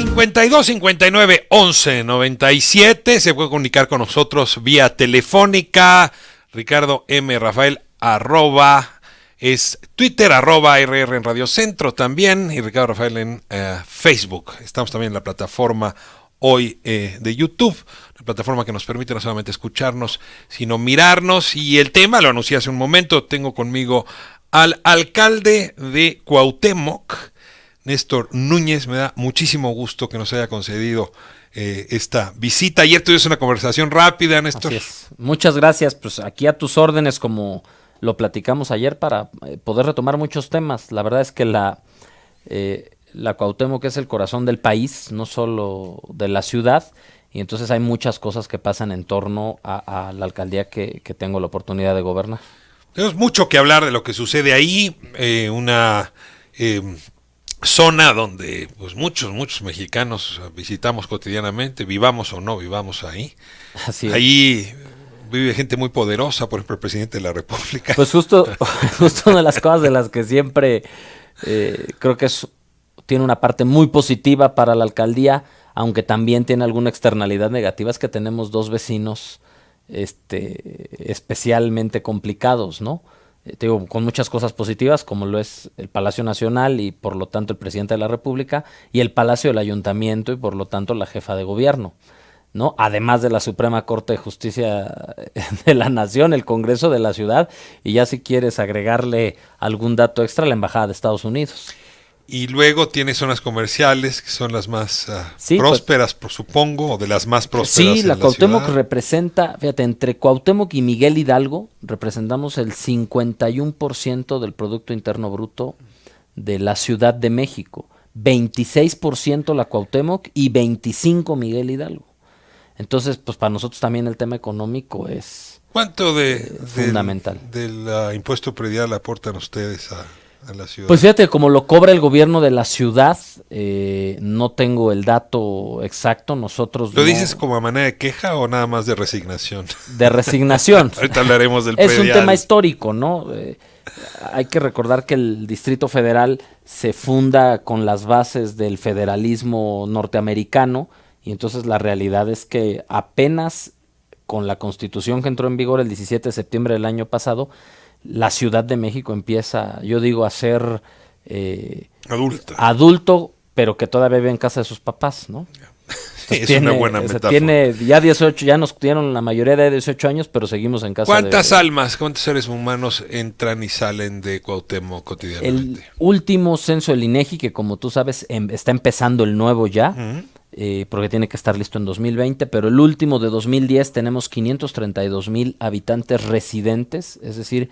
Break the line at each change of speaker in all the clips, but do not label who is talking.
5259-1197. Se puede comunicar con nosotros vía telefónica. Ricardo M. Rafael es Twitter, RR en Radio Centro también, y Ricardo Rafael en Facebook. Estamos también en la plataforma hoy de YouTube, la plataforma que nos permite no solamente escucharnos, sino mirarnos. Y el tema, lo anuncié hace un momento, tengo conmigo al alcalde de Cuauhtémoc, Néstor Núñez. Me da muchísimo gusto que nos haya concedido esta visita. Ayer tuvimos una conversación rápida, Néstor.
Así es. Muchas gracias, pues aquí a tus órdenes, como lo platicamos ayer, para poder retomar muchos temas. La verdad es que la Cuauhtémoc es el corazón del país, no solo de la ciudad, y entonces hay muchas cosas que pasan en torno a la alcaldía que tengo la oportunidad de gobernar.
Tenemos mucho que hablar de lo que sucede ahí, una zona donde pues muchos mexicanos visitamos cotidianamente, vivamos o no vivamos ahí.
Así es.
Ahí vive gente muy poderosa, por ejemplo el presidente de la República.
Pues justo una de las cosas de las que siempre creo que tiene una parte muy positiva para la alcaldía, aunque también tiene alguna externalidad negativa, es que tenemos dos vecinos especialmente complicados, ¿no? Digo, con muchas cosas positivas, como lo es el Palacio Nacional y por lo tanto el presidente de la República, y el Palacio del Ayuntamiento y por lo tanto la jefa de gobierno, ¿no? Además de la Suprema Corte de Justicia de la Nación, el Congreso de la Ciudad, y ya si quieres agregarle algún dato extra, la Embajada de Estados Unidos.
Y luego tiene zonas comerciales que son las más
sí,
prósperas, por supongo, o de las más prósperas.
Sí,
en
la Cuauhtémoc
ciudad.
representa, fíjate, entre Cuauhtémoc y Miguel Hidalgo representamos el 51% del Producto Interno Bruto de la Ciudad de México, 26% la Cuauhtémoc y 25% Miguel Hidalgo. Entonces, pues para nosotros también el tema económico es
¿Cuánto
fundamental.
Del impuesto predial aportan ustedes a la ciudad?
Pues fíjate, como lo cobra el gobierno de la ciudad, no tengo el dato exacto. Nosotros
¿Lo dices como a manera de queja o nada más de resignación?
De resignación.
Ahorita hablaremos del
predial. Es un tema histórico, ¿no? Hay que recordar que el Distrito Federal se funda con las bases del federalismo norteamericano, y entonces la realidad es que apenas con la Constitución que entró en vigor el 17 de septiembre del año pasado, la Ciudad de México empieza, yo digo, a ser adulto, pero que todavía vive en casa de sus papás, ¿no?
Sí, es una buena metáfora.
Tiene ya 18, ya nos dieron la mayoría de 18 años, pero seguimos en casa.
¿Cuántas almas, cuántos seres humanos entran y salen de Cuauhtémoc cotidianamente?
El último censo del INEGI, que como tú sabes está empezando el nuevo ya, porque tiene que estar listo en 2020, pero el último de 2010 tenemos 532,000 habitantes residentes, es decir,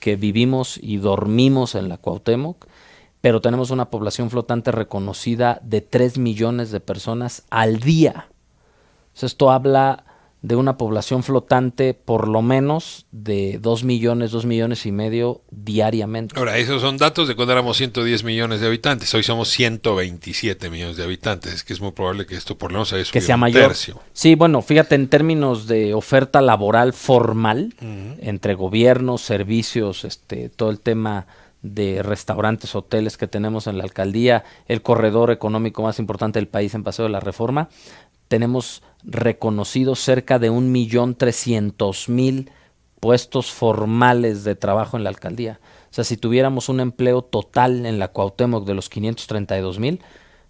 que vivimos y dormimos en la Cuauhtémoc, pero tenemos una población flotante reconocida de 3 millones de personas al día. Entonces, esto habla de una población flotante por lo menos de 2 millones y medio diariamente.
Ahora, esos son datos de cuando éramos 110 millones de habitantes. Hoy somos 127 millones de habitantes. Es que es muy probable que esto por lo menos haya subido
que sea
un
mayor.
tercio.
Sí, bueno, fíjate, en términos de oferta laboral formal, entre gobiernos, servicios, todo el tema de restaurantes, hoteles que tenemos en la alcaldía, el corredor económico más importante del país en Paseo de la Reforma, tenemos reconocidos cerca de 1,300,000 puestos formales de trabajo en la alcaldía. O sea, si tuviéramos un empleo total en la Cuauhtémoc de los 532,000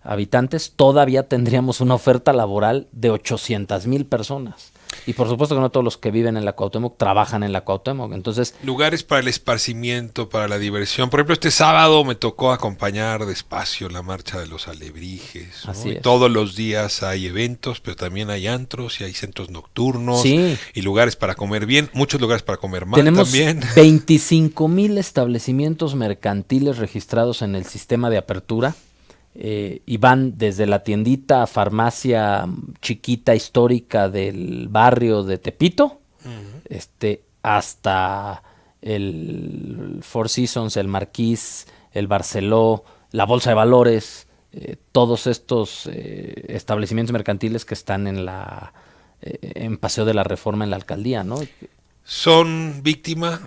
habitantes, todavía tendríamos una oferta laboral de 800,000 personas. Y por supuesto que no todos los que viven en la Cuauhtémoc trabajan en la Cuauhtémoc. Entonces,
lugares para el esparcimiento, para la diversión. Por ejemplo, este sábado me tocó acompañar despacio la marcha de los alebrijes, ¿no?
Así es.
Todos los días hay eventos, pero también hay antros y hay centros nocturnos,
sí,
y lugares para comer bien, muchos lugares para comer mal.
Tenemos
también.
25,000 establecimientos mercantiles registrados en el sistema de apertura. Y van desde la tiendita, farmacia chiquita histórica del barrio de Tepito, hasta el Four Seasons, el Marquís, el Barceló, la Bolsa de Valores, todos estos establecimientos mercantiles que están en Paseo de la Reforma en la alcaldía, ¿no?
Somos víctimas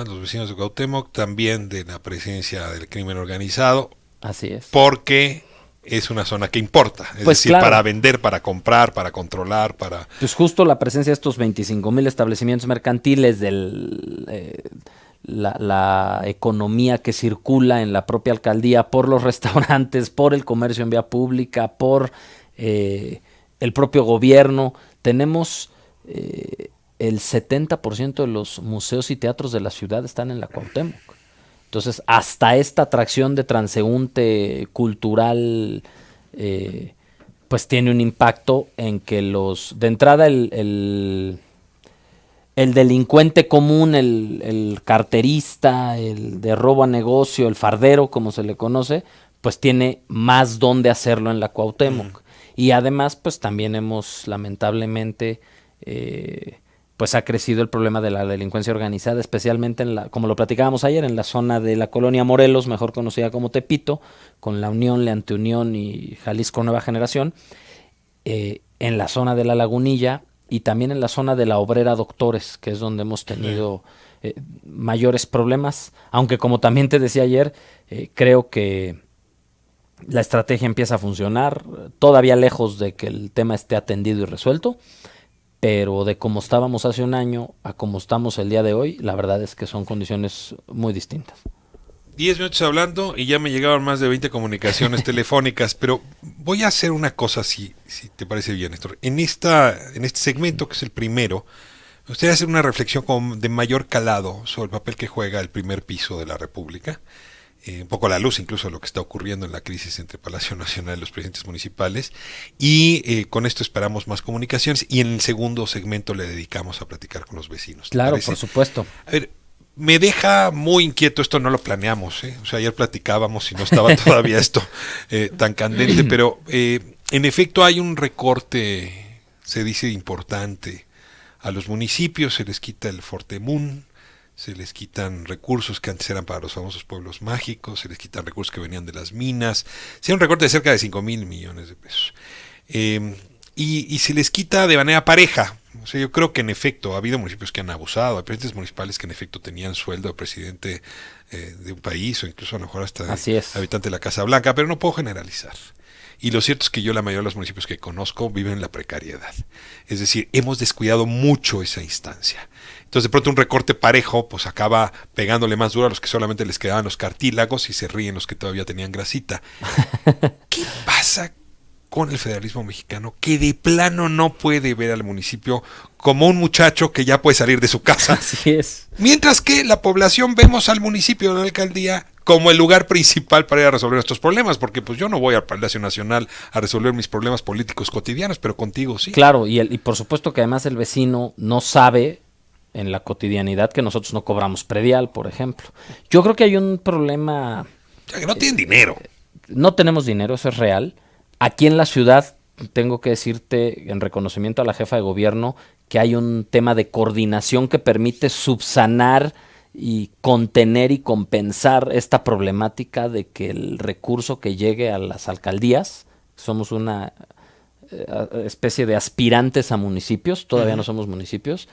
los vecinos de Cuauhtémoc también de la presencia del crimen organizado.
Así es.
Porque es una zona que importa, es
Pues
decir,
claro,
para vender, para comprar, para controlar, para...
pues justo la presencia de estos 25,000 establecimientos mercantiles, la economía que circula en la propia alcaldía por los restaurantes, por el comercio en vía pública, por el propio gobierno. Tenemos el 70% de los museos y teatros de la ciudad están en la Cuauhtémoc. Entonces, hasta esta atracción de transeúnte cultural, pues tiene un impacto en que de entrada el delincuente común, el carterista, el de robo a negocio, el fardero, como se le conoce, pues tiene más dónde hacerlo en la Cuauhtémoc. Y además, pues también hemos, lamentablemente, pues ha crecido el problema de la delincuencia organizada, especialmente como lo platicábamos ayer, en la zona de la colonia Morelos, mejor conocida como Tepito, con La Unión, Leante Unión y Jalisco Nueva Generación, en la zona de La Lagunilla y también en la zona de la Obrera Doctores, que es donde hemos tenido mayores problemas, aunque como también te decía ayer, creo que la estrategia empieza a funcionar, todavía lejos de que el tema esté atendido y resuelto, pero de cómo estábamos hace un año a cómo estamos el día de hoy, la verdad es que son condiciones muy distintas.
10 minutos hablando y ya me llegaban más de 20 comunicaciones telefónicas, pero voy a hacer una cosa si te parece bien, Néstor. En este segmento, que es el primero, me gustaría hacer una reflexión de mayor calado sobre el papel que juega el primer piso de la República, un poco a la luz incluso de lo que está ocurriendo en la crisis entre Palacio Nacional y los presidentes municipales, y con esto esperamos más comunicaciones, y en el segundo segmento le dedicamos a platicar con los vecinos.
Claro, por supuesto.
A ver, me deja muy inquieto, esto no lo planeamos, o sea, ayer platicábamos y no estaba todavía esto tan candente, pero en efecto hay un recorte, se dice importante, a los municipios, se les quita el Fortemun, se les quitan recursos que antes eran para los famosos pueblos mágicos, se les quitan recursos que venían de las minas, se un recorte de cerca de 5,000 millones de pesos. Y se les quita de manera pareja. O sea, yo creo que en efecto ha habido municipios que han abusado, hay presidentes municipales que en efecto tenían sueldo de presidente de un país o incluso a lo mejor hasta habitante de la Casa Blanca, pero no puedo generalizar. Y lo cierto es que yo la mayoría de los municipios que conozco viven en la precariedad. Es decir, hemos descuidado mucho esa instancia. Entonces de pronto un recorte parejo pues acaba pegándole más duro a los que solamente les quedaban los cartílagos y se ríen los que todavía tenían grasita. ¿Qué pasa con el federalismo mexicano que de plano no puede ver al municipio como un muchacho que ya puede salir de su casa?
Así es.
Mientras que la población vemos al municipio de la alcaldía como el lugar principal para ir a resolver nuestros problemas, porque pues yo no voy al Palacio Nacional a resolver mis problemas políticos cotidianos, pero contigo sí.
Claro, y por supuesto que además el vecino no sabe en la cotidianidad que nosotros no cobramos predial, por ejemplo. Yo creo que hay un problema...
O sea, que no tienen dinero.
No tenemos dinero, eso es real. Aquí en la ciudad, tengo que decirte, en reconocimiento a la jefa de gobierno, que hay un tema de coordinación que permite subsanar y contener y compensar esta problemática de que el recurso que llegue a las alcaldías, somos una especie de aspirantes a municipios, todavía no somos municipios,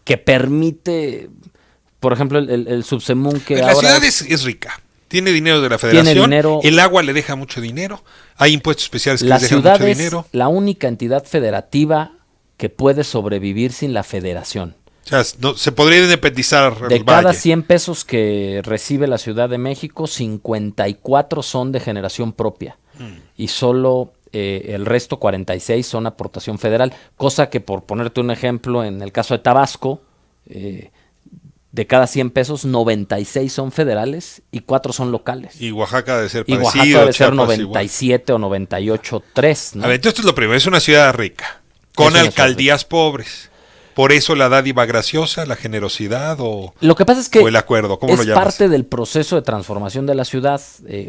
que permite, por ejemplo, el Subsemún que
la
ahora...
La ciudad es rica. Tiene dinero de la federación, el agua le deja mucho dinero, hay impuestos especiales que les dejan mucho dinero. La ciudad es
la única entidad federativa que puede sobrevivir sin la federación.
O sea, no, se podría independizar el
de cada 100 pesos que recibe la Ciudad de México, 54 son de generación propia y solo el resto, 46, son aportación federal, cosa que, por ponerte un ejemplo, en el caso de Tabasco, de cada 100 pesos, 96 son federales y 4 son locales.
Y Oaxaca debe ser
parecido. Y Oaxaca debe ser 97 igual. O 98, 3. ¿no?
A ver, entonces esto es lo primero, es una ciudad rica, con alcaldías pobres. Por eso la dádiva graciosa, la generosidad
lo que pasa es que
o el acuerdo, ¿cómo lo llamas?
Es parte del proceso de transformación de la ciudad.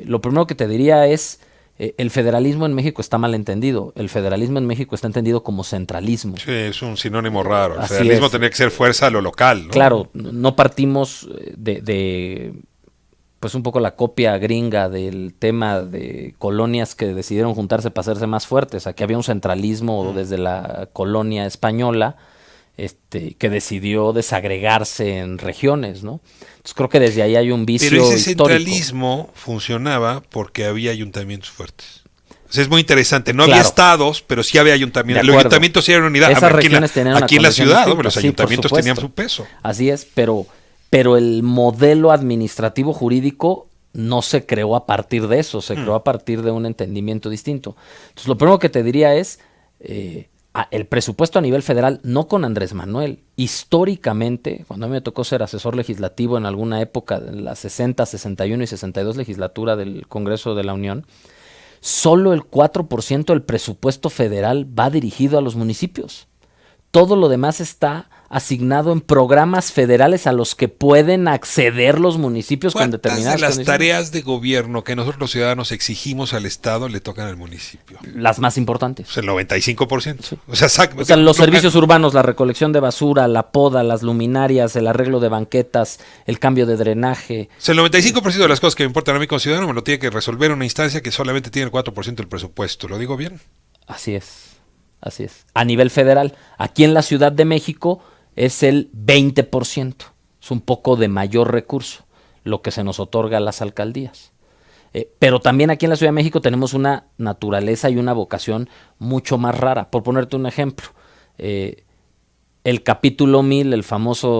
Lo primero que te diría es, el federalismo en México está mal entendido. El federalismo en México está entendido como centralismo.
Sí, es un sinónimo raro. El federalismo tendría que ser fuerza a lo local, ¿no?
Claro, no partimos de pues un poco la copia gringa del tema de colonias que decidieron juntarse para hacerse más fuertes. Aquí había un centralismo desde la colonia española, que decidió desagregarse en regiones, ¿no? Entonces creo que desde ahí hay un vicio histórico.
Pero ese centralismo funcionaba porque había ayuntamientos fuertes. O sea, es muy interesante. No
Claro.
había estados, pero sí había ayuntamientos.
De
Los
acuerdo.
ayuntamientos sí eran unidad.
Esas
A ver,
regiones tenían una
aquí en la
condición
ciudad,
distinta.
hombre, los
Sí, por
ayuntamientos tenían
supuesto.
su peso.
Así es, pero el modelo administrativo jurídico no se creó a partir de eso, se creó a partir de un entendimiento distinto. Entonces, lo primero que te diría es, el presupuesto a nivel federal, no con Andrés Manuel, históricamente, cuando a mí me tocó ser asesor legislativo en alguna época, en la 60, 61 y 62 legislatura del Congreso de la Unión, solo el 4% del presupuesto federal va dirigido a los municipios. Todo lo demás está asignado en programas federales a los que pueden acceder los municipios con
¿Cuántas
determinadas
de las
condiciones?
tareas de gobierno que nosotros los ciudadanos exigimos al Estado le tocan al municipio?
Las más importantes.
Pues el 95%.
Sí.
O sea,
Los servicios urbanos, la recolección de basura, la poda, las luminarias, el arreglo de banquetas, el cambio de drenaje.
O sea, el 95% de las cosas que me importan a mí como ciudadano me lo tiene que resolver una instancia que solamente tiene el 4% del presupuesto. ¿Lo digo bien?
Así es, así es. A nivel federal, aquí en la Ciudad de México es el 20%. Es un poco de mayor recurso lo que se nos otorga a las alcaldías. Pero también aquí en la Ciudad de México tenemos una naturaleza y una vocación mucho más rara. Por ponerte un ejemplo, el capítulo 1000,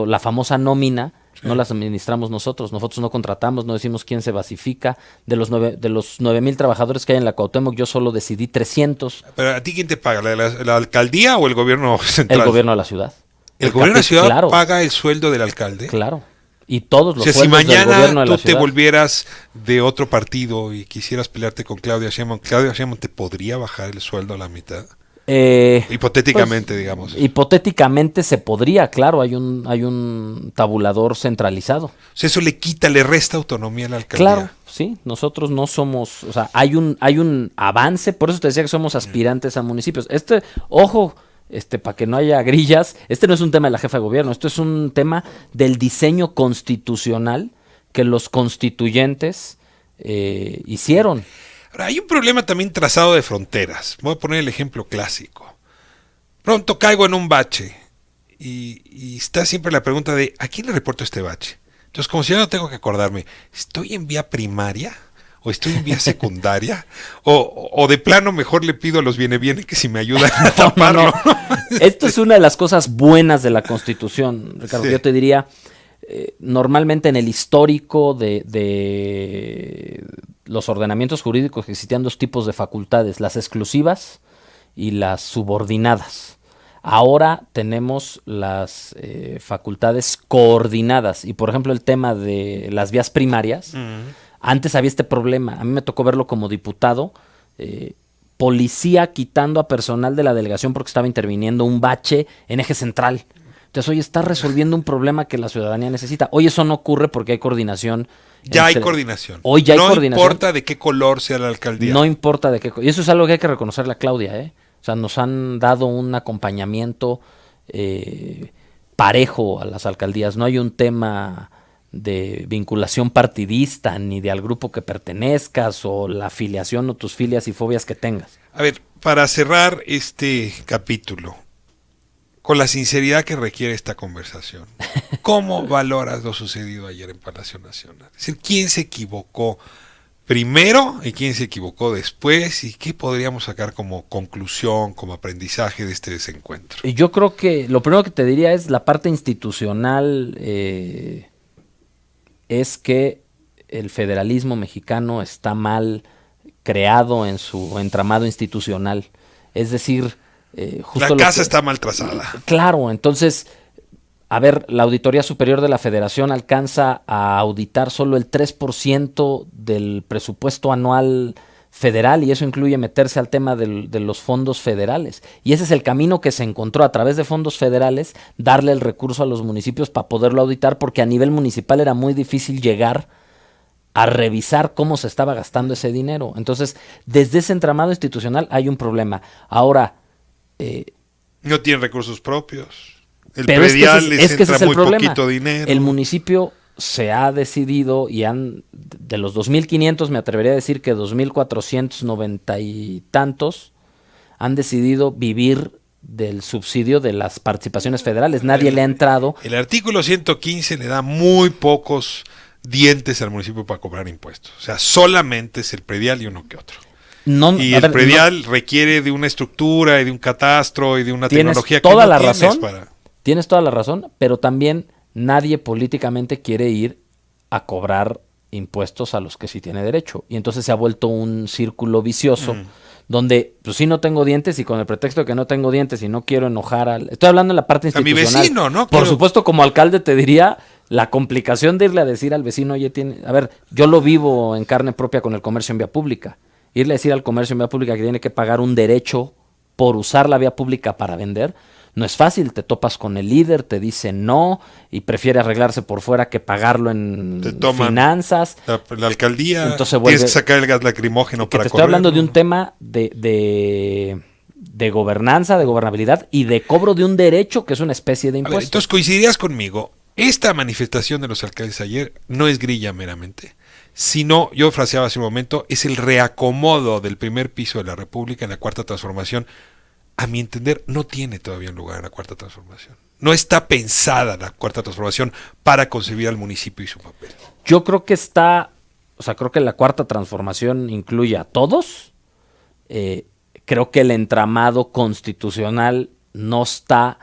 la famosa nómina, no las administramos nosotros no contratamos, no decimos quién se basifica. De los 9,000 trabajadores que hay en la Cuauhtémoc, yo solo decidí 300.
¿Pero a ti quién te paga? ¿La alcaldía o el gobierno central?
El gobierno de la ciudad.
¿El gobierno de la ciudad
claro,
paga el sueldo del alcalde?
Claro. Y todos los
O sea, si
sueldos del
mañana
gobierno de
tú
la
te
ciudad.
volvieras de otro partido y quisieras pelearte con Claudia Sheinbaum te podría bajar el sueldo a la mitad. Hipotéticamente, digamos.
Hipotéticamente se podría, claro, hay un tabulador centralizado.
O sea, eso le resta autonomía a la alcaldía.
Claro, sí, nosotros no somos, o sea, hay un avance, por eso te decía que somos aspirantes a municipios. Ojo, para que no haya grillas, no es un tema de la jefa de gobierno, esto es un tema del diseño constitucional que los constituyentes hicieron.
Ahora, hay un problema también trazado de fronteras. Voy a poner el ejemplo clásico. Pronto caigo en un bache y está siempre la pregunta de ¿a quién le reporto este bache? Entonces, como si yo no tengo que acordarme, ¿estoy en vía primaria? ¿O estoy en vía secundaria? ¿O de plano mejor le pido a los viene que si me ayudan a taparlo?
No. Esto es una de las cosas buenas de la Constitución, Ricardo. Sí. Yo te diría, normalmente en el histórico de los ordenamientos jurídicos existían dos tipos de facultades, las exclusivas y las subordinadas. Ahora tenemos las facultades coordinadas y, por ejemplo, el tema de las vías primarias, antes había este problema, a mí me tocó verlo como diputado, policía quitando a personal de la delegación porque estaba interviniendo un bache en eje central. Entonces, hoy está resolviendo un problema que la ciudadanía necesita. Hoy eso no ocurre porque hay coordinación.
Ya hay coordinación.
Hoy ya hay coordinación.
No importa de qué color sea la alcaldía.
No importa de qué. Y eso es algo que hay que reconocerle a Claudia, ¿eh? O sea, nos han dado un acompañamiento parejo a las alcaldías. No hay un tema de vinculación partidista, ni de al grupo que pertenezcas, o la afiliación o tus filias y fobias que tengas.
A ver, para cerrar este capítulo, con la sinceridad que requiere esta conversación, ¿cómo valoras lo sucedido ayer en Palacio Nacional? Es decir, ¿quién se equivocó primero y quién se equivocó después? ¿Y qué podríamos sacar como conclusión, como aprendizaje de este desencuentro?
Yo creo que lo primero que te diría es la parte institucional, es que el federalismo mexicano está mal creado en su entramado institucional. Es decir,
justo la casa está mal trazada.
Claro, entonces, a ver, la Auditoría Superior de la Federación alcanza a auditar solo el 3% del presupuesto anual federal, y eso incluye meterse al tema de los fondos federales. Y ese es el camino que se encontró a través de fondos federales, darle el recurso a los municipios para poderlo auditar, porque a nivel municipal era muy difícil llegar a revisar cómo se estaba gastando ese dinero. Entonces, desde ese entramado institucional hay un problema. Ahora,
no tienen recursos propios. El
pero
predial les entra
es muy
poquito dinero.
El municipio se ha decidido, y de los 2.500 me atrevería a decir que 2.490 y tantos han decidido vivir del subsidio de las participaciones federales. Nadie le ha entrado.
El artículo 115 le da muy pocos dientes al municipio para cobrar impuestos. O sea, solamente es el predial y uno que otro.
No,
y
a
el
ver,
predial requiere de una estructura y de un catastro y de una
tienes
tecnología que
toda
no
la
tienes
razón,
para...
tienes toda la razón, pero también nadie políticamente quiere ir a cobrar impuestos a los que sí tiene derecho. Y entonces se ha vuelto un círculo vicioso donde pues sí no tengo dientes y con el pretexto de que no tengo dientes y no quiero enojar al... Estoy hablando en la parte
A mi
institucional.
vecino, ¿no?
Por
Quiero-
supuesto, como alcalde te diría la complicación de irle a decir al vecino, oye, tiene... A ver, yo lo vivo en carne propia con el comercio en vía pública. Irle a decir al comercio en vía pública que tiene que pagar un derecho por usar la vía pública para vender, no es fácil, te topas con el líder, te dice no y prefiere arreglarse por fuera que pagarlo en
Te toman
finanzas.
la alcaldía,
Entonces se vuelve-
tienes que sacar el gas lacrimógeno
Que
para
te estoy hablando de
correrlo.
un tema de gobernanza, de gobernabilidad y de cobro de un derecho que es una especie de
A ver,
impuesto.
entonces coincidirías conmigo, esta manifestación de los alcaldes ayer no es grilla meramente, sino, yo fraseaba hace un momento, es el reacomodo del primer piso de la República en la Cuarta Transformación. A mi entender, no tiene todavía un lugar en la Cuarta Transformación. No está pensada la Cuarta Transformación para concebir al municipio y su papel.
Yo creo que creo que la cuarta transformación incluye a todos. Creo que el entramado constitucional no está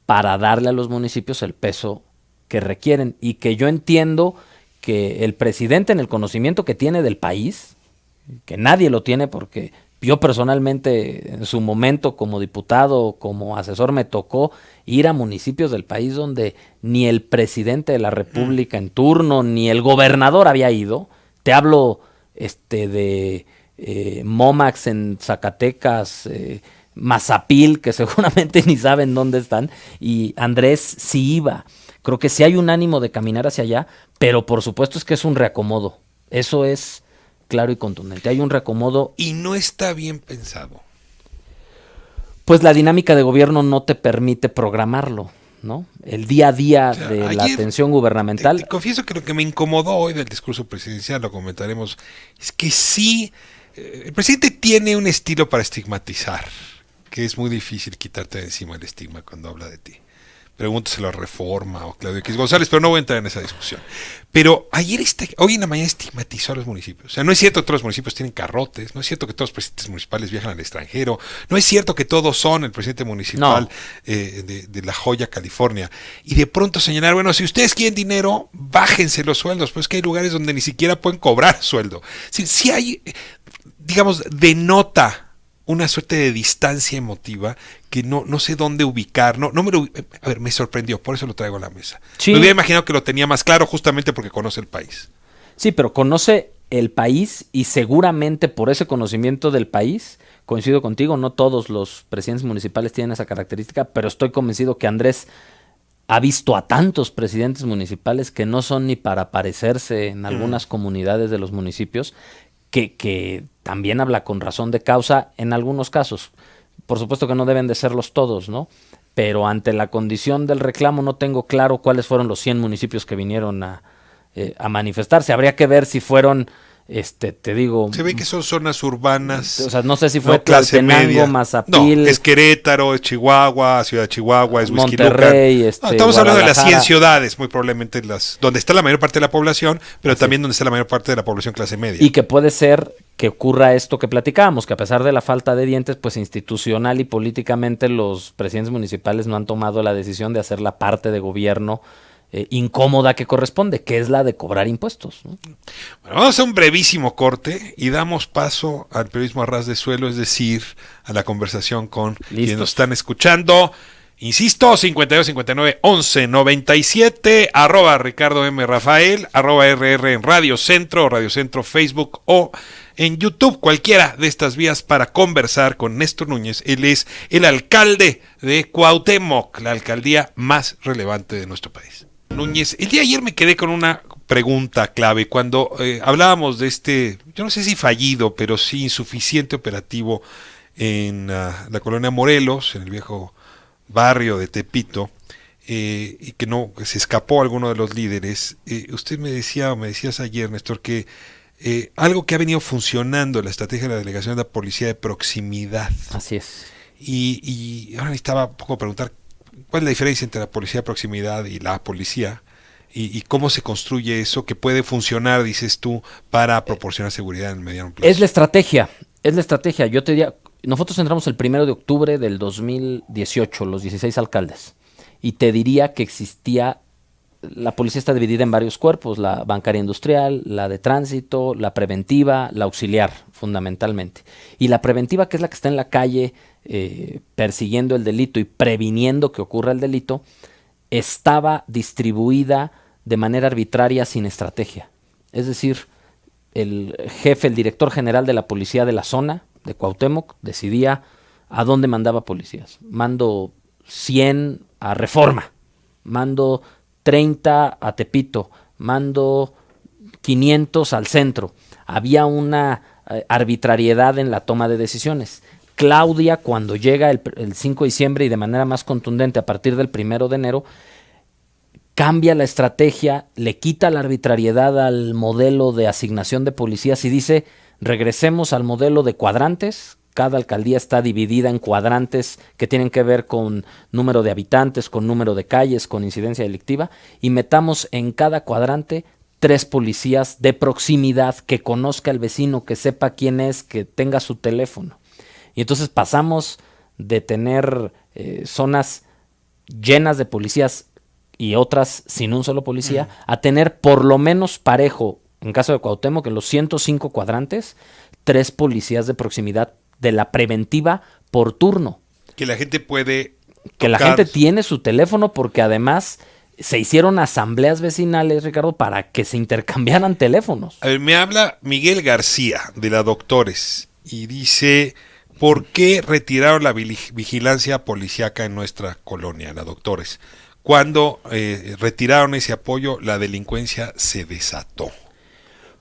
para darle a los municipios el peso que requieren y que yo entiendo que el presidente, en el conocimiento que tiene del país, que nadie lo tiene porque yo personalmente en su momento como diputado, como asesor, me tocó ir a municipios del país donde ni el presidente de la República en turno, ni el gobernador había ido. Te hablo de Momax en Zacatecas, Mazapil, que seguramente ni saben dónde están, y Andrés sí iba. Creo que sí hay un ánimo de caminar hacia allá, pero por supuesto es que es un reacomodo. Eso es claro y contundente. Hay un reacomodo.
Y no está bien pensado.
Pues la dinámica de gobierno no te permite programarlo, ¿no? El día a día
O sea,
de la
ayer
atención gubernamental.
Te confieso que lo que me incomodó hoy del discurso presidencial, lo comentaremos, es que sí, el presidente tiene un estilo para estigmatizar, que es muy difícil quitarte de encima el estigma cuando habla de ti. Pregúntaselo a Reforma o Claudio X González, pero no voy a entrar en esa discusión. Pero hoy en la mañana estigmatizó a los municipios. O sea, no es cierto que todos los municipios tienen carrotes, no es cierto que todos los presidentes municipales viajan al extranjero, no es cierto que todos son el presidente municipal de La Joya, California. Y de pronto señalar, bueno, si ustedes quieren dinero, bájense los sueldos, pues que hay lugares donde ni siquiera pueden cobrar sueldo. Si hay, digamos, denota una suerte de distancia emotiva que no sé dónde ubicar. A ver, me sorprendió, por eso lo traigo a la mesa.
Sí.
Me hubiera imaginado que lo tenía más claro justamente porque conoce el país.
Sí, pero conoce el país y seguramente por ese conocimiento del país, coincido contigo, no todos los presidentes municipales tienen esa característica, pero estoy convencido que Andrés ha visto a tantos presidentes municipales que no son ni para parecerse en algunas comunidades de los municipios, que también habla con razón de causa en algunos casos. Por supuesto que no deben de serlos todos, ¿no? Pero ante la condición del reclamo no tengo claro cuáles fueron los 100 municipios que vinieron a manifestarse. Habría que ver si fueron, te digo...
Se ve que son zonas urbanas.
O sea, no sé si fue
clase media.
Tlaltenango, Mazapil...
No, es Querétaro, es Chihuahua, Ciudad de Chihuahua, es
Monterrey,
estamos hablando de las 100
Guadalajara.
ciudades, muy probablemente donde está la mayor parte de la población, pero también donde está la mayor parte de la población clase media.
Y que puede ser que ocurra esto que platicábamos, que a pesar de la falta de dientes, pues institucional y políticamente los presidentes municipales no han tomado la decisión de hacer la parte de gobierno incómoda que corresponde, que es la de cobrar impuestos, ¿no?
Bueno, vamos a un brevísimo corte y damos paso al periodismo a ras de suelo, es decir, a la conversación con quienes nos están escuchando. Insisto, 52 59 11 97, arroba Ricardo M. Rafael, arroba RR en Radio Centro Facebook o en YouTube, cualquiera de estas vías para conversar con Néstor Núñez. Él es el alcalde de Cuauhtémoc, la alcaldía más relevante de nuestro país. Núñez, el día de ayer me quedé con una pregunta clave cuando hablábamos de yo no sé si fallido, pero sí insuficiente operativo en la colonia Morelos, en el viejo barrio de Tepito, y que se escapó alguno de los líderes. Usted me decías ayer, Néstor, que algo que ha venido funcionando en la estrategia de la delegación de la policía de proximidad.
Así es.
Y ahora necesitaba un poco preguntar cuál es la diferencia entre la policía de proximidad y la policía, y cómo se construye eso que puede funcionar, dices tú, para proporcionar seguridad en el mediano plazo.
Es la estrategia. Es la estrategia. Yo te diría, nosotros entramos el 1 de octubre del 2018, los 16 alcaldes, y te diría que existía, la policía está dividida en varios cuerpos, la bancaria industrial, la de tránsito, la preventiva, la auxiliar, fundamentalmente. Y la preventiva, que es la que está en la calle persiguiendo el delito y previniendo que ocurra el delito, estaba distribuida de manera arbitraria sin estrategia. Es decir, el jefe, el director general de la policía de la zona de Cuauhtémoc decidía a dónde mandaba policías. Mando 100 a Reforma, mando 30 a Tepito, mando 500 al centro. Había una arbitrariedad en la toma de decisiones. Claudia, cuando llega el 5 de diciembre y de manera más contundente a partir del 1 de enero, cambia la estrategia, le quita la arbitrariedad al modelo de asignación de policías y dice, regresemos al modelo de cuadrantes. Cada alcaldía está dividida en cuadrantes que tienen que ver con número de habitantes, con número de calles, con incidencia delictiva, y metamos en cada cuadrante 3 policías de proximidad, que conozca al vecino, que sepa quién es, que tenga su teléfono. Y entonces pasamos de tener zonas llenas de policías y otras sin un solo policía, a tener por lo menos parejo, en caso de Cuauhtémoc, que en los 105 cuadrantes, 3 policías de proximidad de la preventiva por turno.
Que la gente puede
que la gente tiene su teléfono, porque además se hicieron asambleas vecinales, Ricardo, para que se intercambiaran teléfonos.
A ver, me habla Miguel García de la Doctores y dice, ¿por qué retiraron la vigilancia policíaca en nuestra colonia, la Doctores? Cuando retiraron ese apoyo, la delincuencia se desató.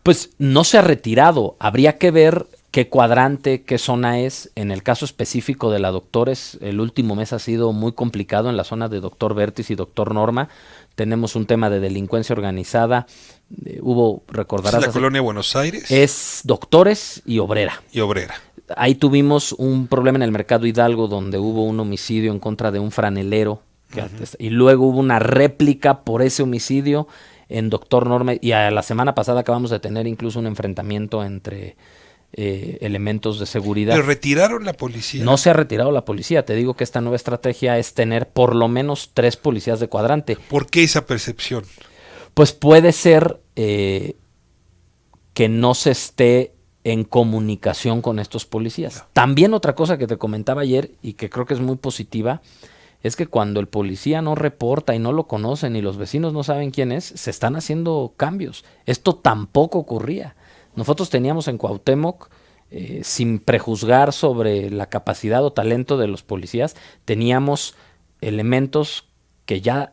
Pues no se ha retirado. Habría que ver qué cuadrante, qué zona es. En el caso específico de la Doctores, el último mes ha sido muy complicado en la zona de Doctor Vértiz y Doctor Norma. Tenemos un tema de delincuencia organizada. Recordarás.
¿Es la colonia Buenos Aires?
Es Doctores y Obrera.
Y Obrera.
Ahí tuvimos un problema en el Mercado Hidalgo, donde hubo un homicidio en contra de un franelero. Y luego hubo una réplica por ese homicidio en Doctor Norma, y a la semana pasada acabamos de tener incluso un enfrentamiento entre elementos de seguridad.
¿Pero retiraron la policía?
No se ha retirado la policía. Te digo que esta nueva estrategia es tener por lo menos 3 policías de cuadrante.
¿Por qué esa percepción?
Pues puede ser que no se esté en comunicación con estos policías. También otra cosa que te comentaba ayer y que creo que es muy positiva, es que cuando el policía no reporta y no lo conocen y los vecinos no saben quién es, se están haciendo cambios. Esto tampoco ocurría. Nosotros teníamos en Cuauhtémoc, sin prejuzgar sobre la capacidad o talento de los policías, teníamos elementos que ya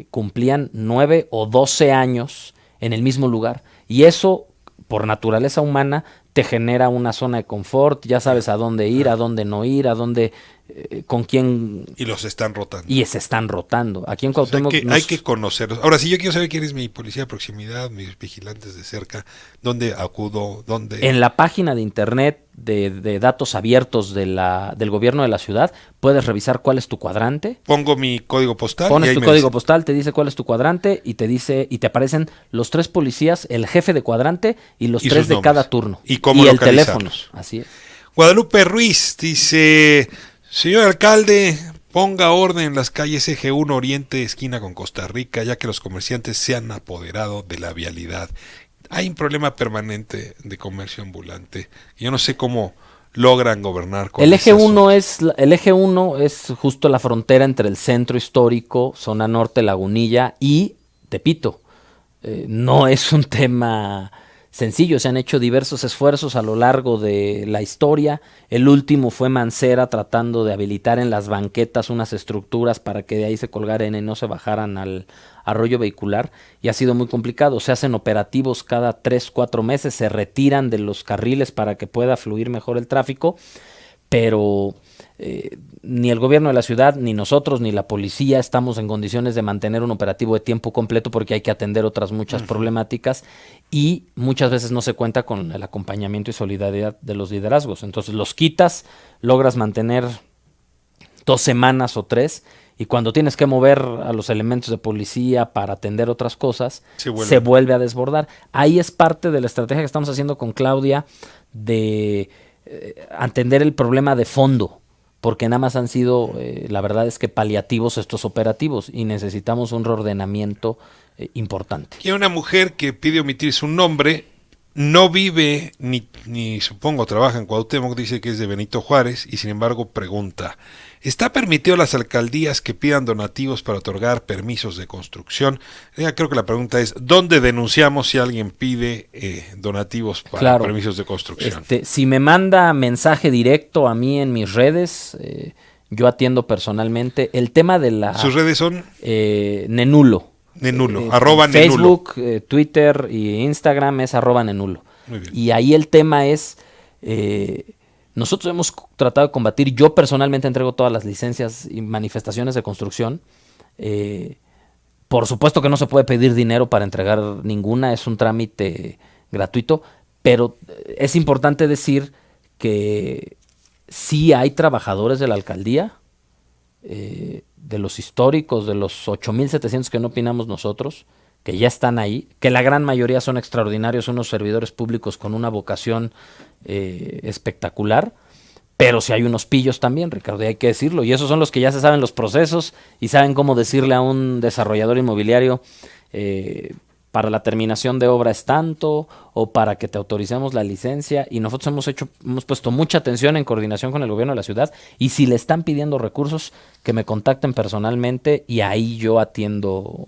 cumplían 9 o 12 años en el mismo lugar. Y eso, por naturaleza humana, te genera una zona de confort, ya sabes a dónde ir, a dónde no ir, a dónde, con quién.
Y los están rotando.
Y se están rotando. Aquí en Cuauhtémoc
hay que conocerlos. Ahora, si yo quiero saber quién es mi policía de proximidad, mis vigilantes de cerca, ¿dónde acudo? ¿Dónde?
En la página de internet de datos abiertos del gobierno de la ciudad, puedes revisar cuál es tu cuadrante.
Pongo mi código postal.
Pones tu código postal, te dice cuál es tu cuadrante y te dice, y te aparecen los 3 policías, el jefe de cuadrante y los 3 de nombres. Cada turno.
Y cómo
el teléfono. Así es.
Guadalupe Ruiz dice, señor alcalde, ponga orden en las calles Eje 1 Oriente, esquina con Costa Rica, ya que los comerciantes se han apoderado de la vialidad. Hay un problema permanente de comercio ambulante. Yo no sé cómo logran gobernar con
el eje 1 es justo la frontera entre el centro histórico, zona norte, Lagunilla y Tepito. No es un tema sencillo, se han hecho diversos esfuerzos a lo largo de la historia. El último fue Mancera tratando de habilitar en las banquetas unas estructuras para que de ahí se colgaran y no se bajaran al arroyo vehicular, y ha sido muy complicado. Se hacen operativos cada 3-4 meses, se retiran de los carriles para que pueda fluir mejor el tráfico, pero ni el gobierno de la ciudad, ni nosotros, ni la policía estamos en condiciones de mantener un operativo de tiempo completo, porque hay que atender otras muchas problemáticas, y muchas veces no se cuenta con el acompañamiento y solidaridad de los liderazgos. Entonces los quitas, logras mantener 2 semanas o 3, y cuando tienes que mover a los elementos de policía para atender otras cosas, se vuelve a desbordar. Ahí es parte de la estrategia que estamos haciendo con Claudia de atender el problema de fondo, porque nada más han sido, la verdad es que paliativos estos operativos y necesitamos un reordenamiento importante.
Y una mujer que pide omitir su nombre, no vive ni supongo trabaja en Cuauhtémoc, dice que es de Benito Juárez y sin embargo pregunta, ¿está permitido a las alcaldías que pidan donativos para otorgar permisos de construcción? Creo que la pregunta es, ¿dónde denunciamos si alguien pide donativos para permisos de construcción?
Si me manda mensaje directo a mí en mis redes, yo atiendo personalmente. El tema de la...
¿Sus redes son?
Nenulo.
Nenulo, arroba
Facebook,
Nenulo.
Twitter y Instagram es arroba Nenulo.
Muy bien.
Y ahí el tema es... nosotros hemos tratado de combatir, yo personalmente entrego todas las licencias y manifestaciones de construcción. Por supuesto que no se puede pedir dinero para entregar ninguna, es un trámite gratuito, pero es importante decir que sí hay trabajadores de la alcaldía, de los históricos, de los 8,700 que no opinamos nosotros, que ya están ahí, que la gran mayoría son extraordinarios, unos servidores públicos con una vocación espectacular, pero si hay unos pillos también, Ricardo, y hay que decirlo, y esos son los que ya se saben los procesos y saben cómo decirle a un desarrollador inmobiliario para la terminación de obra es tanto, o para que te autoricemos la licencia, y nosotros hemos puesto mucha atención en coordinación con el gobierno de la ciudad, y si le están pidiendo recursos, que me contacten personalmente, y ahí yo atiendo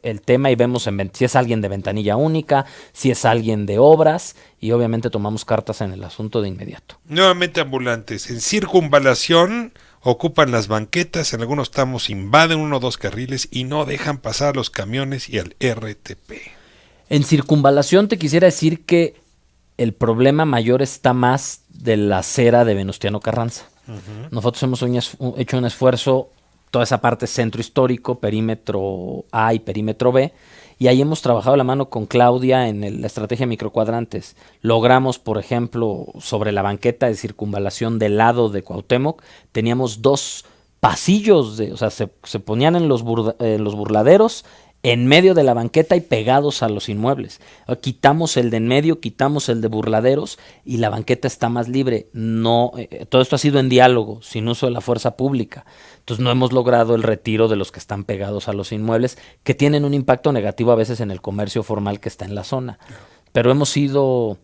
el tema, y vemos si es alguien de ventanilla única, si es alguien de obras, y obviamente tomamos cartas en el asunto de inmediato.
Nuevamente ambulantes, en circunvalación ocupan las banquetas, en algunos tramos invaden 1 o 2 carriles y no dejan pasar los camiones y al RTP. En
circunvalación te quisiera decir que el problema mayor está más de la acera de Venustiano Carranza. Nosotros hemos hecho un esfuerzo, toda esa parte centro histórico, perímetro A y perímetro B, y ahí hemos trabajado la mano con Claudia en la estrategia microcuadrantes. Logramos, por ejemplo, sobre la banqueta de circunvalación del lado de Cuauhtémoc, teníamos 2 pasillos, o sea, se ponían en los burladeros, en medio de la banqueta y pegados a los inmuebles. Quitamos el de en medio, quitamos el de burladeros y la banqueta está más libre. No, todo esto ha sido en diálogo, sin uso de la fuerza pública. Entonces no hemos logrado el retiro de los que están pegados a los inmuebles, que tienen un impacto negativo a veces en el comercio formal que está en la zona. Pero hemos ido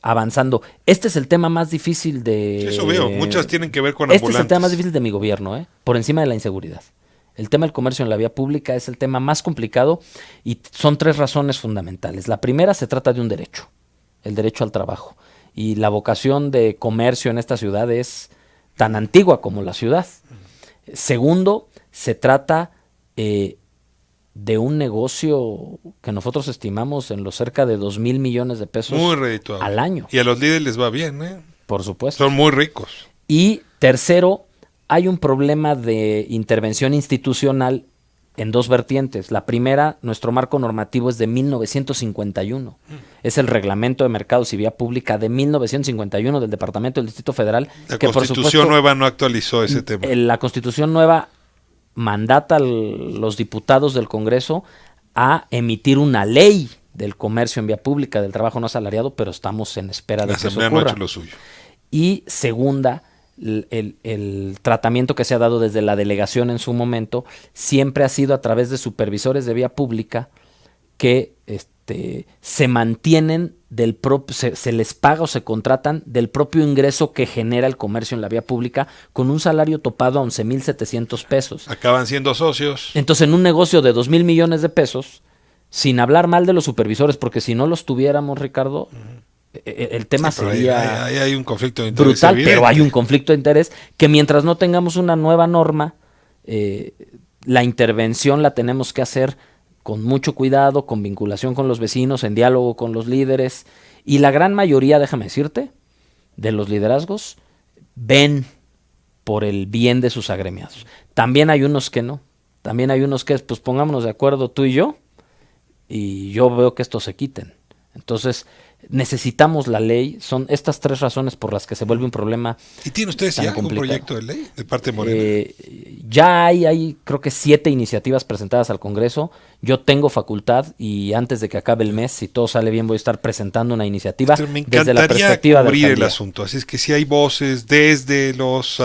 avanzando. Este es el tema más difícil de...
Eso veo, muchas tienen que ver con ambulantes.
Este es el tema más difícil de mi gobierno, por encima de la inseguridad. El tema del comercio en la vía pública es el tema más complicado y son 3 razones fundamentales. La primera, se trata de un derecho, el derecho al trabajo. Y la vocación de comercio en esta ciudad es tan antigua como la ciudad. Segundo, se trata de un negocio que nosotros estimamos en los cerca de 2,000 millones de pesos
muy redituable
al año.
Y a los líderes les va bien,
Por supuesto.
Son muy ricos.
Y tercero, hay un problema de intervención institucional en 2 vertientes. La primera, nuestro marco normativo es de 1951. Es el Reglamento de Mercados y Vía Pública de 1951 del Departamento del Distrito Federal.
La Constitución nueva no actualizó ese tema.
La Constitución nueva mandata a los diputados del Congreso a emitir una ley del comercio en vía pública, del trabajo no asalariado, pero estamos en espera de que eso ocurra.
No ha hecho lo suyo.
Y segunda, el tratamiento que se ha dado desde la delegación en su momento siempre ha sido a través de supervisores de vía pública que se mantienen se les paga o se contratan del propio ingreso que genera el comercio en la vía pública con un salario topado a 11,700 pesos.
Acaban siendo socios.
Entonces, en un negocio de 2,000 millones de pesos, sin hablar mal de los supervisores, porque si no los tuviéramos, Ricardo, el tema sería
ahí hay un conflicto de interés
brutal,
evidente.
pero hay un conflicto de interés que mientras no tengamos una nueva norma, la intervención la tenemos que hacer con mucho cuidado, con vinculación con los vecinos, en diálogo con los líderes, y la gran mayoría, déjame decirte, de los liderazgos ven por el bien de sus agremiados. También hay unos que no, también hay unos que pues pongámonos de acuerdo tú y yo veo que estos se quiten. Entonces, necesitamos la ley. Son estas 3 razones por las que se vuelve un problema.
¿Y tienen ustedes ya algún proyecto de ley de parte de Morena?
Ya hay creo que 7 iniciativas presentadas al Congreso. Yo tengo facultad y antes de que acabe el mes, si todo sale bien, voy a estar presentando una iniciativa desde la perspectiva de
cubrir el asunto. Así es que si hay voces desde los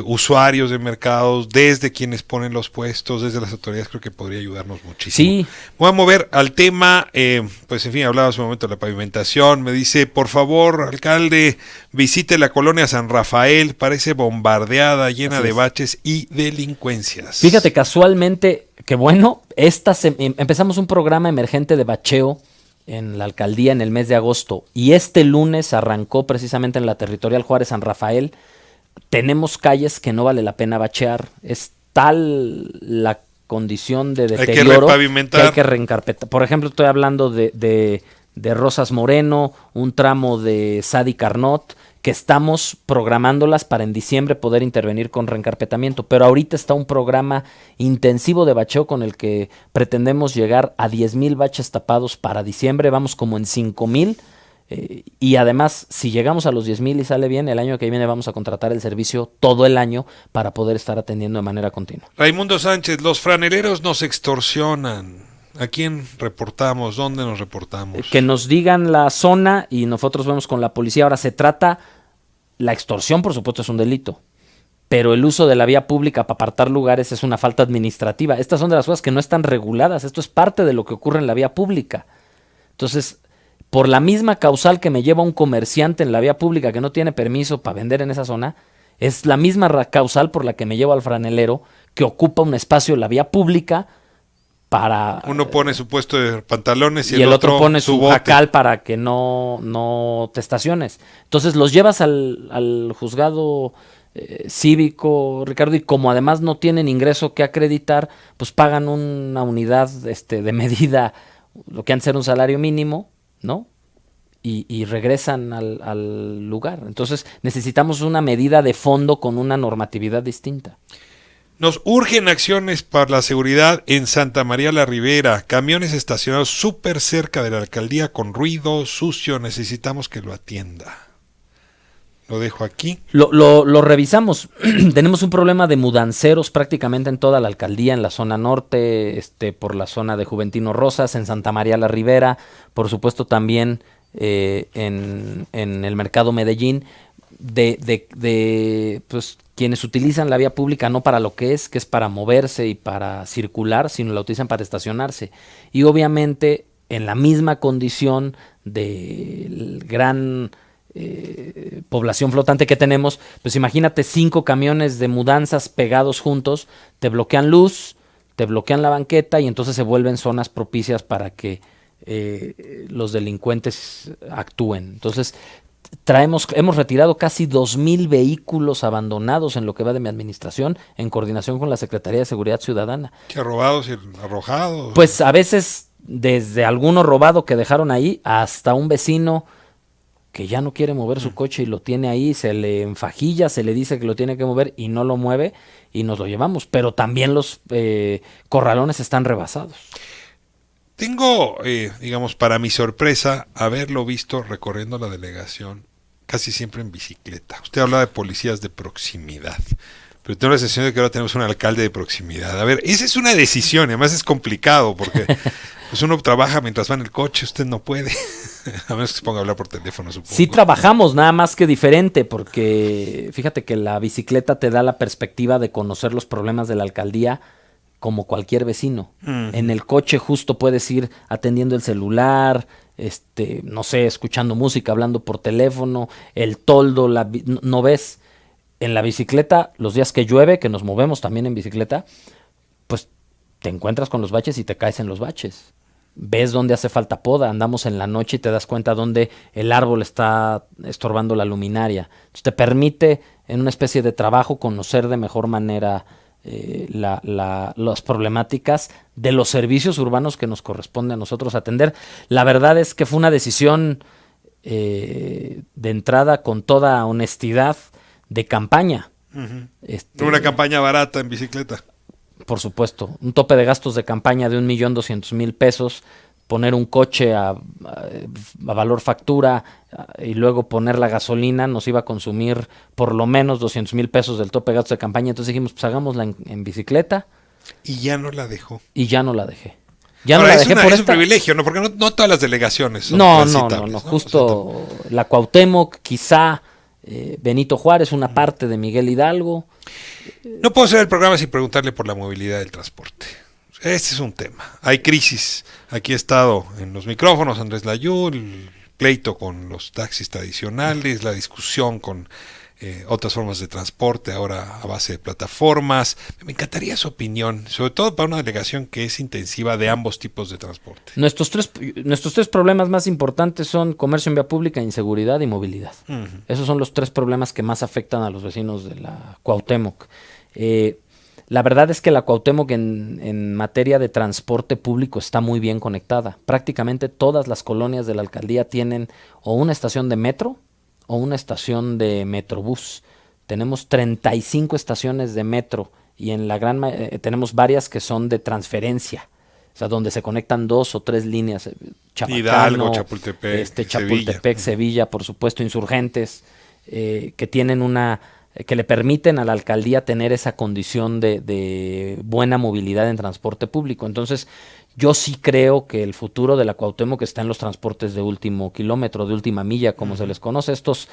usuarios de mercados, desde quienes ponen los puestos, desde las autoridades, creo que podría ayudarnos muchísimo.
Sí.
Voy a mover al tema, pues en fin, hablaba hace un momento de la pavimentación. Me dice, por favor, alcalde, visite la colonia San Rafael, parece bombardeada, llena de baches y delincuencias.
Fíjate, casualmente, que bueno, empezamos un programa emergente de bacheo en la alcaldía en el mes de agosto y este lunes arrancó precisamente en la territorial Juárez San Rafael. Tenemos calles que no vale la pena bachear, es tal la condición de deterioro que hay que reencarpetar. Por ejemplo, estoy hablando de Rosas Moreno, un tramo de Sadi Carnot, que estamos programándolas para en diciembre poder intervenir con reencarpetamiento, pero ahorita está un programa intensivo de bacheo con el que pretendemos llegar a 10,000 baches tapados para diciembre, vamos como en 5,000, y además si llegamos a los 10,000 y sale bien, el año que viene vamos a contratar el servicio todo el año para poder estar atendiendo de manera continua.
Raimundo Sánchez, los franeleros nos extorsionan. ¿A quién reportamos? ¿Dónde nos reportamos?
Que nos digan la zona y nosotros vemos con la policía. Ahora la extorsión por supuesto es un delito, pero el uso de la vía pública para apartar lugares es una falta administrativa. Estas son de las cosas que no están reguladas, esto es parte de lo que ocurre en la vía pública. Entonces, por la misma causal que me lleva un comerciante en la vía pública que no tiene permiso para vender en esa zona, es la misma causal por la que me llevo al franelero que ocupa un espacio en la vía pública.
Uno pone su puesto de pantalones
y el otro pone su jacal para que no te estaciones. Entonces los llevas al juzgado cívico, Ricardo, y como además no tienen ingreso que acreditar, pues pagan una unidad de medida, lo que antes era un salario mínimo, ¿no? Y regresan al lugar. Entonces necesitamos una medida de fondo con una normatividad distinta.
Nos urgen acciones para la seguridad en Santa María la Ribera. Camiones estacionados súper cerca de la alcaldía con ruido sucio. Necesitamos que lo atienda. Lo dejo aquí.
Lo revisamos. Tenemos un problema de mudanceros prácticamente en toda la alcaldía, en la zona norte, por la zona de Juventino Rosas, en Santa María la Ribera, por supuesto también en el mercado Medellín, pues quienes utilizan la vía pública no para lo que es para moverse y para circular, sino la utilizan para estacionarse. Y obviamente en la misma condición de gran población flotante que tenemos, pues imagínate 5 camiones de mudanzas pegados juntos, te bloquean luz, te bloquean la banqueta y entonces se vuelven zonas propicias para que los delincuentes actúen. Entonces hemos retirado casi 2,000 vehículos abandonados en lo que va de mi administración, en coordinación con la Secretaría de Seguridad Ciudadana.
¿Qué robados y arrojados?
Pues a veces desde alguno robado que dejaron ahí hasta un vecino que ya no quiere mover su coche y lo tiene ahí, se le enfajilla, se le dice que lo tiene que mover y no lo mueve y nos lo llevamos. Pero también los corralones están rebasados.
Tengo, digamos, para mi sorpresa, haberlo visto recorriendo la delegación casi siempre en bicicleta. Usted habla de policías de proximidad, pero tengo la sensación de que ahora tenemos un alcalde de proximidad. A ver, esa es una decisión, además es complicado porque pues uno trabaja mientras va en el coche, usted no puede, a menos que se ponga a hablar por teléfono, supongo.
Sí trabajamos, nada más que diferente, porque fíjate que la bicicleta te da la perspectiva de conocer los problemas de la alcaldía como cualquier vecino. En el coche justo puedes ir atendiendo el celular, no sé, escuchando música, hablando por teléfono, el toldo, no ves. En la bicicleta, los días que llueve, que nos movemos también en bicicleta, pues te encuentras con los baches y te caes en los baches. Ves dónde hace falta poda, andamos en la noche y te das cuenta dónde el árbol está estorbando la luminaria. Entonces te permite, en una especie de trabajo, conocer de mejor manera las problemáticas de los servicios urbanos que nos corresponde a nosotros atender. La verdad es que fue una decisión de entrada, con toda honestidad, de campaña.
Una campaña barata en bicicleta.
Por supuesto, un tope de gastos de campaña de 1,200,000 pesos, poner un coche a valor factura y luego poner la gasolina nos iba a consumir por lo menos 200,000 pesos del tope de gastos de campaña. Entonces dijimos, pues hagámosla en bicicleta.
Y ya no la dejó.
Y ya no la dejé. Ya
Ahora,
no la dejé por
es un privilegio, ¿no? Porque no todas las delegaciones son transitables, ¿no?
Justo
O sea,
la Cuauhtémoc, quizá Benito Juárez, una parte de Miguel Hidalgo.
no puedo hacer el programa sin preguntarle por la movilidad del transporte. Este es un tema. Hay crisis. Aquí ha estado en los micrófonos Andrés Layú, el pleito con los taxis tradicionales, la discusión con otras formas de transporte, ahora a base de plataformas. Me encantaría su opinión, sobre todo para una delegación que es intensiva de ambos tipos de transporte.
Nuestros tres problemas más importantes son comercio en vía pública, inseguridad y movilidad. Esos son los 3 problemas que más afectan a los vecinos de la Cuauhtémoc. La verdad es que la Cuauhtémoc en materia de transporte público está muy bien conectada. Prácticamente todas las colonias de la alcaldía tienen o una estación de metro o una estación de metrobús. Tenemos 35 estaciones de metro y en la tenemos varias que son de transferencia, o sea, donde se conectan 2 o 3 líneas. Chabacano,
Hidalgo, Chapultepec,
Chapultepec, Sevilla, por supuesto, Insurgentes, que tienen que le permiten a la alcaldía tener esa condición de buena movilidad en transporte público. Entonces, yo sí creo que el futuro de la Cuauhtémoc está en los transportes de último kilómetro, de última milla, como se les conoce, estos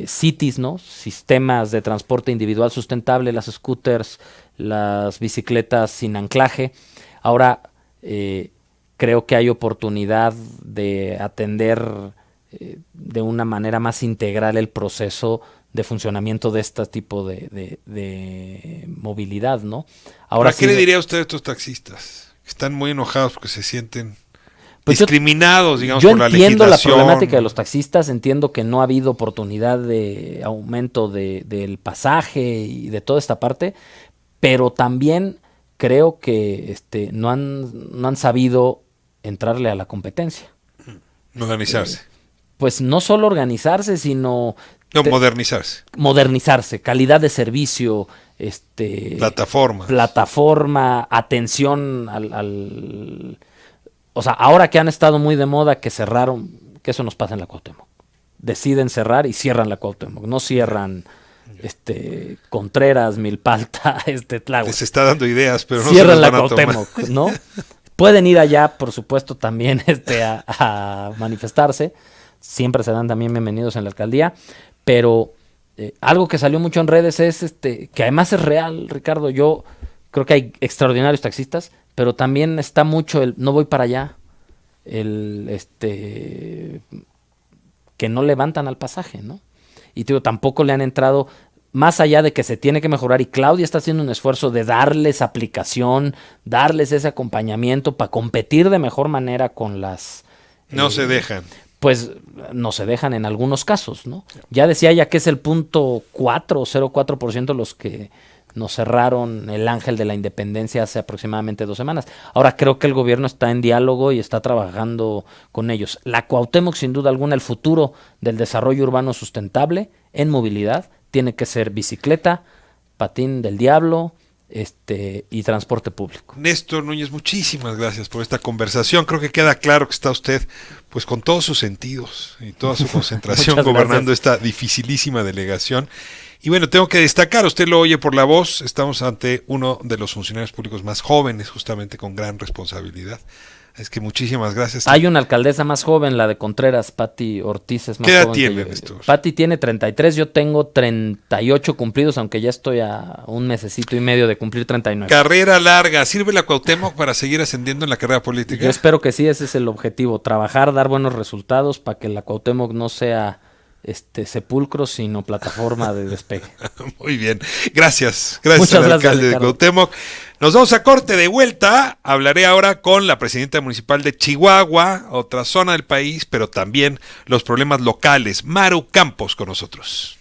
cities, ¿no? Sistemas de transporte individual sustentable, las scooters, las bicicletas sin anclaje. Ahora, creo que hay oportunidad de atender de una manera más integral el proceso de funcionamiento de este tipo de movilidad, ¿no?
Ahora, ¿qué le diría a usted a estos taxistas? Están muy enojados porque se sienten
pues
discriminados, digamos, por la legislación.
Yo entiendo la problemática de los taxistas, entiendo que no ha habido oportunidad de aumento del pasaje y de toda esta parte, pero también creo que no han sabido entrarle a la competencia.
Organizarse.
Pues no solo organizarse, sino
modernizarse.
Modernizarse, calidad de servicio, plataforma, atención o sea, ahora que han estado muy de moda que cerraron, que eso nos pasa en la Cuauhtémoc. Deciden cerrar y cierran la Cuauhtémoc, no cierran Contreras, Milpalta, Tláhuac.
Les está dando ideas, pero no
cierran
se las
la
van a
Cuauhtémoc,
tomar.
¿no? Pueden ir allá, por supuesto, también a manifestarse. Siempre serán también bienvenidos en la alcaldía, pero algo que salió mucho en redes es que además es real, Ricardo. Yo creo que hay extraordinarios taxistas, pero también está mucho el no voy para allá, que no levantan al pasaje, ¿no? Y digo, tampoco le han entrado, más allá de que se tiene que mejorar, y Claudia está haciendo un esfuerzo de darles aplicación, darles ese acompañamiento para competir de mejor manera con las...
No se dejan.
Pues no se dejan en algunos casos, ¿no? Ya decía ella que es el 0.4% los que nos cerraron el Ángel de la Independencia hace aproximadamente 2 semanas. Ahora creo que el gobierno está en diálogo y está trabajando con ellos. La Cuauhtémoc, sin duda alguna, el futuro del desarrollo urbano sustentable en movilidad tiene que ser bicicleta, patín del diablo, y transporte público.
Néstor Núñez, muchísimas gracias por esta conversación. Creo que queda claro que está usted pues con todos sus sentidos y toda su concentración gobernando esta dificilísima delegación. Y bueno, tengo que destacar, usted lo oye por la voz, estamos ante uno de los funcionarios públicos más jóvenes, justamente con gran responsabilidad. Es que muchísimas gracias.
Hay una alcaldesa más joven, la de Contreras, Pati Ortiz, es más
¿Qué edad
joven
tiene,
que yo.
Néstor?
Pati tiene 33, yo tengo 38 cumplidos, aunque ya estoy a un mesecito y medio de cumplir 39.
Carrera larga, ¿sirve la Cuauhtémoc para seguir ascendiendo en la carrera política?
Yo espero que sí, ese es el objetivo, trabajar, dar buenos resultados para que la Cuauhtémoc no sea sepulcro, sino plataforma de despegue.
Muy bien, gracias al
gracias,
alcalde
Ricardo.
de Cuauhtémoc. Nos vamos a corte de vuelta. Hablaré ahora con la presidenta municipal de Chihuahua, otra zona del país, pero también los problemas locales. Maru Campos con nosotros.